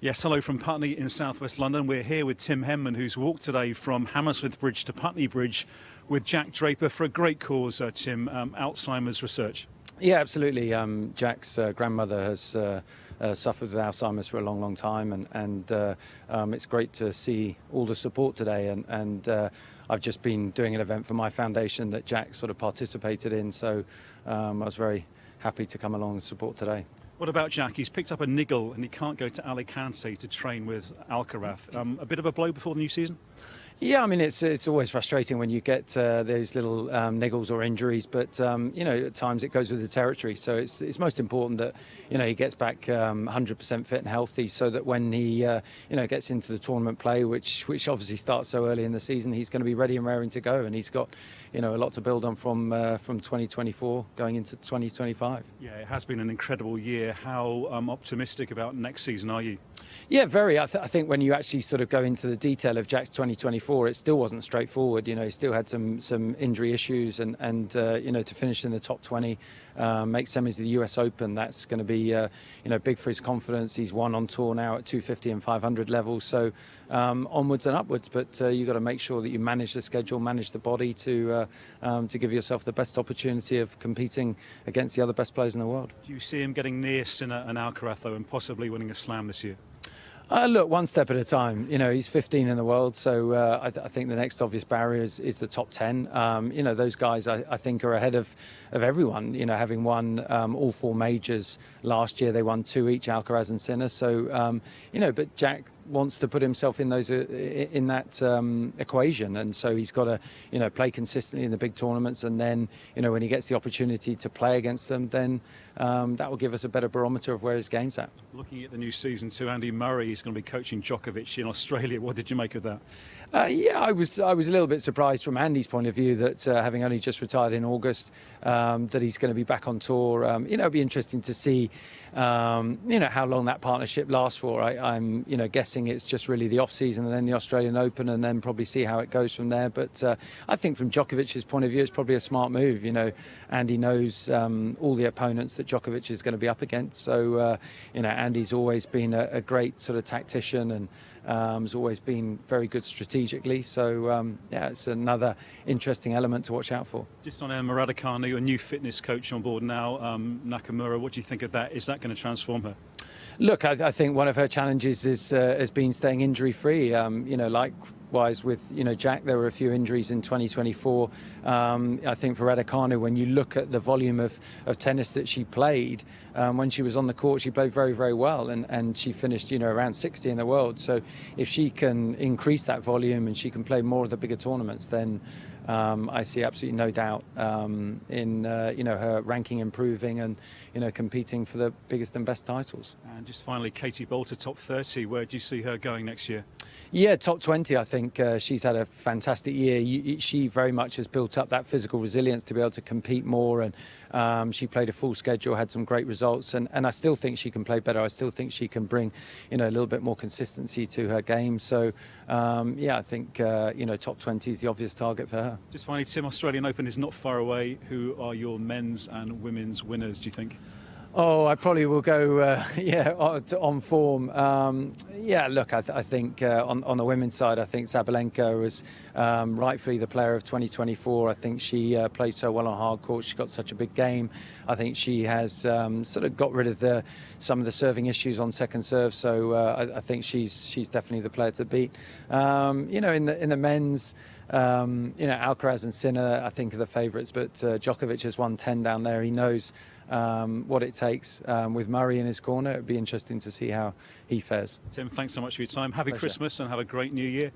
Yes, hello from Putney in southwest London. We're here with Tim Henman, who's walked today from Hammersmith Bridge to Putney Bridge with Jack Draper for a great cause, Tim, Alzheimer's research. Yeah, absolutely. Jack's grandmother has suffered with Alzheimer's for a long, long time, and it's great to see all the support today. And I've just been doing an event for my foundation that Jack sort of participated in, so I was very happy to come along and support today. What about Jack? He's picked up a niggle and he can't go to Alicante to train with Alcaraz. A bit of a blow before the new season? Yeah, I mean, it's always frustrating when you get those little niggles or injuries, but at times it goes with the territory. So it's most important that he gets back 100% fit and healthy, so that when he gets into the tournament play, which obviously starts so early in the season, he's going to be ready and raring to go, and he's got a lot to build on from 2024 going into 2025. Yeah, it has been an incredible year. How optimistic about next season are you? Yeah, very. I think when you actually sort of go into the detail of Jack's 2024, it still wasn't straightforward. He still had some injury issues, and to finish in the top 20, make semis of the US Open, that's going to be big for his confidence. He's won on tour now at 250 and 500 levels, so onwards and upwards. But you've got to make sure that you manage the schedule, manage the body to give yourself the best opportunity of competing against the other best players in the world. Do you see him getting near Sinner and Alcaraz, though, and possibly winning a slam this year? Look, one step at a time. He's 15 in the world, so I think the next obvious barrier is the top 10. Those guys I think are ahead of everyone. Having won all four majors last year, they won two each, Alcaraz and Sinner. So but Jack wants to put himself in that equation, and so he's got to play consistently in the big tournaments, and then when he gets the opportunity to play against them, then that will give us a better barometer of where his game's at. Looking at the new season too, Andy Murray is going to be coaching Djokovic in Australia. What did you make of that? Yeah, I was a little bit surprised from Andy's point of view that having only just retired in August, that he's going to be back on tour. It'll be interesting to see how long that partnership lasts for. I'm guessing it's just really the off season and then the Australian Open, and then probably see how it goes from there. But I think from Djokovic's point of view, it's probably a smart move. Andy knows all the opponents that Djokovic is going to be up against. So Andy's always been a great sort of tactician, and has always been very good strategically. So it's another interesting element to watch out for. Just on Raducanu, a new fitness coach on board now, Nakamura. What do you think of that? Is that going to transform her? Look, I think one of her challenges has been staying injury-free. Likewise with Jack, there were a few injuries in 2024. I think for Raducanu, when you look at the volume of tennis that she played, when she was on the court, she played very, very well, and she finished around 60 in the world. So if she can increase that volume and she can play more of the bigger tournaments, then I see absolutely no doubt in her ranking improving and competing for the biggest and best titles. And just finally, Katie Boulter, top 30. Where do you see her going next year? Yeah, top 20. I think she's had a fantastic year. She very much has built up that physical resilience to be able to compete more, and she played a full schedule, had some great results, and I still think she can play better. I still think she can bring a little bit more consistency to her game. So I think top 20 is the obvious target for her. Just finally, Tim, Australian Open is not far away. Who are your men's and women's winners, do you think? Oh, I probably will go, on form. Look, I think on the women's side, I think Sabalenka was rightfully the player of 2024. I think she plays so well on hard court. She's got such a big game. I think she has sort of got rid of some of the serving issues on second serve. So I think she's definitely the player to beat. In the men's, Alcaraz and Sinner, I think, are the favourites, but Djokovic has won 10 down there. He knows what it takes. With Murray in his corner, it'd be interesting to see how he fares. Tim, thanks so much for your time. Happy Pleasure. Christmas and have a great new year.